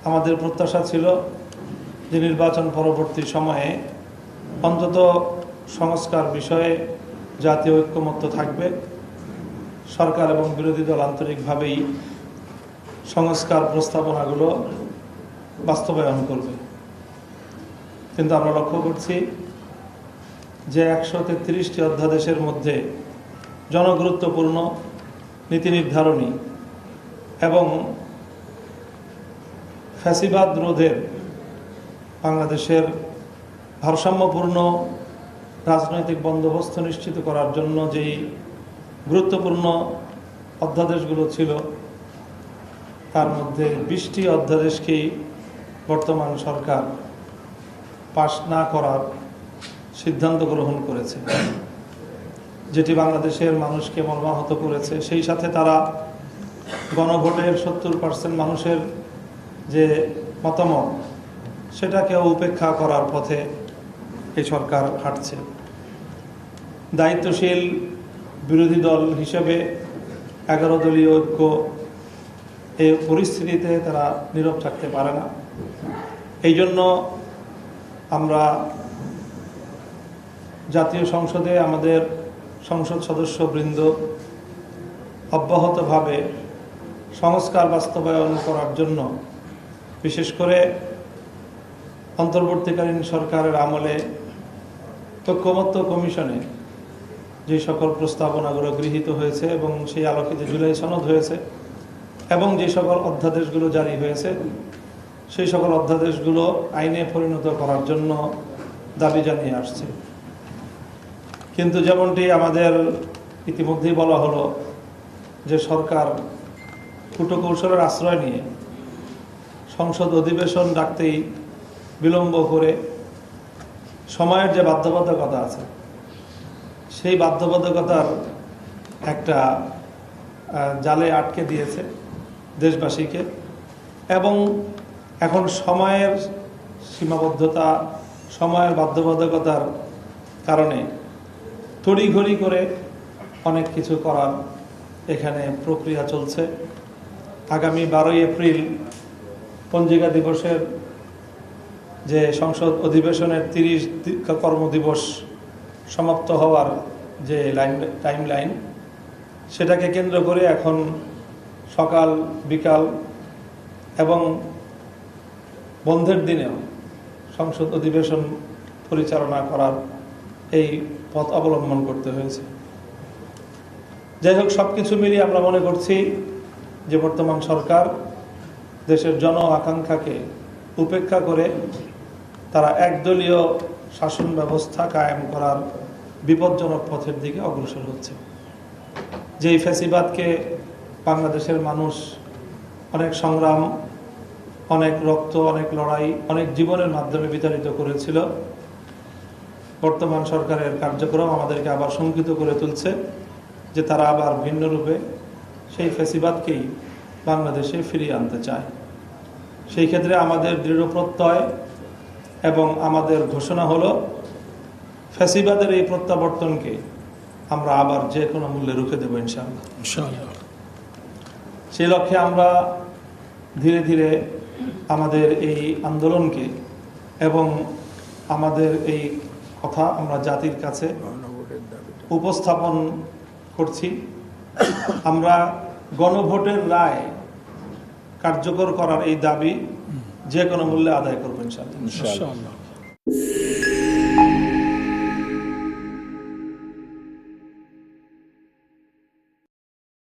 আমাদের প্রত্যাশা ছিল যে নির্বাচন পরবর্তী সময়ে অন্তত সংস্কার বিষয়ে জাতীয় ঐক্যমত্য থাকবে, সরকার এবং বিরোধী দল আন্তরিকভাবেই সংস্কার প্রস্তাবনাগুলো বাস্তবায়ন করবে। কিন্তু আমরা লক্ষ্য করছি যে 133টি অধ্যাদেশের মধ্যে জনগুরুত্বপূর্ণ নীতি নির্ধারণী এবং ফ্যাসিবাদ রোধের বাংলাদেশের ভারসাম্যপূর্ণ রাজনৈতিক বন্দোবস্ত নিশ্চিত করার জন্য যেই গুরুত্বপূর্ণ অধ্যাদেশগুলো ছিল তার মধ্যে 20টি অধ্যাদেশকেই বর্তমান সরকার পাশ না করার সিদ্ধান্ত গ্রহণ করেছে, যেটি বাংলাদেশের মানুষকে মর্মাহত করেছে। সেই সাথে তারা গণভোটের 70% মানুষের যে মতামত সেটাকেও উপেক্ষা করার পথে এই সরকার হাঁটছে। দায়িত্বশীল বিরোধী দল হিসেবে 11 দলীয় ঐক্য এই পরিস্থিতিতে তারা নীরব থাকতে পারে না। এই জন্য আমরা জাতীয় সংসদে আমাদের সংসদ সদস্যবৃন্দ অব্যাহতভাবে সংস্কার বাস্তবায়ন করার জন্য, বিশেষ করে অন্তর্বর্তীকালীন সরকারের আমলে ঐক্যমত্য কমিশনে যে সকল প্রস্তাবনাগুলো গৃহীত হয়েছে এবং সেই আলোকিত জুলাই সনদ হয়েছে এবং যে সকল অধ্যাদেশগুলো জারি হয়েছে সেই সকল অধ্যাদেশগুলো আইনে পরিণত করার জন্য দাবি জানিয়ে আসছে। কিন্তু যেমনটি আমাদের ইতিমধ্যেই বলা হলো যে সরকার কূটকৌশলের আশ্রয় নিয়ে সংসদ অধিবেশন ডাকতেই বিলম্ব করে সময়ের যে বাধ্যবাধকতা আছে সেই বাধ্যবাধকতার একটা জালে আটকে দিয়েছে দেশবাসীকে, এবং এখন সময়ের সীমাবদ্ধতা, সময়ের বাধ্যবাধকতার কারণে তড়িঘড়ি করে অনেক কিছু করার এখানে প্রক্রিয়া চলছে। আগামী 12ই এপ্রিল পঞ্জিকা দিবসের যে সংসদ অধিবেশনের 30 কর্মদিবস সমাপ্ত হওয়ার যে টাইম লাইন, সেটাকে কেন্দ্র করে এখন সকাল বিকাল এবং বন্ধের দিনেও সংসদ অধিবেশন পরিচালনা করার এই পথ অবলম্বন করতে হয়েছে। যাই হোক, সব কিছু মিলিয়ে আমরা মনে করছি যে বর্তমান সরকার দেশের জন আকাঙ্ক্ষাকে উপেক্ষা করে তারা একদলীয় শাসন ব্যবস্থা কায়েম করার বিপজ্জনক পথের দিকে অগ্রসর হচ্ছে। যেই ফ্যাসিবাদকে বাংলাদেশের মানুষ অনেক সংগ্রাম, অনেক রক্ত, অনেক লড়াই, অনেক জীবনের মাধ্যমে বিতাড়িত করেছিল, বর্তমান সরকারের কার্যক্রম আমাদেরকে আবার শঙ্কিত করে তুলছে যে তারা আবার ভিন্ন রূপে সেই ফ্যাসিবাদকেই বাংলাদেশে ফিরিয়ে আনতে চায়। সেই ক্ষেত্রে আমাদের দৃঢ় প্রত্যয় এবং আমাদের ঘোষণা হলো ফ্যাসিবাদের এই প্রত্যাবর্তনকে আমরা আবার যে কোনো মূল্যে রুখে দেবো ইনশাআল্লাহ। সেই লক্ষ্যে আমরা ধীরে ধীরে আমাদের এই আন্দোলনকে এবং আমাদের এই কথা আমরা জাতির কাছে উপস্থাপন করছি। আমরা গণভোটের রায় কার্যকর করার এই দাবি যে কোনো মূল্যে আদায় করবো ইনশাআল্লাহ।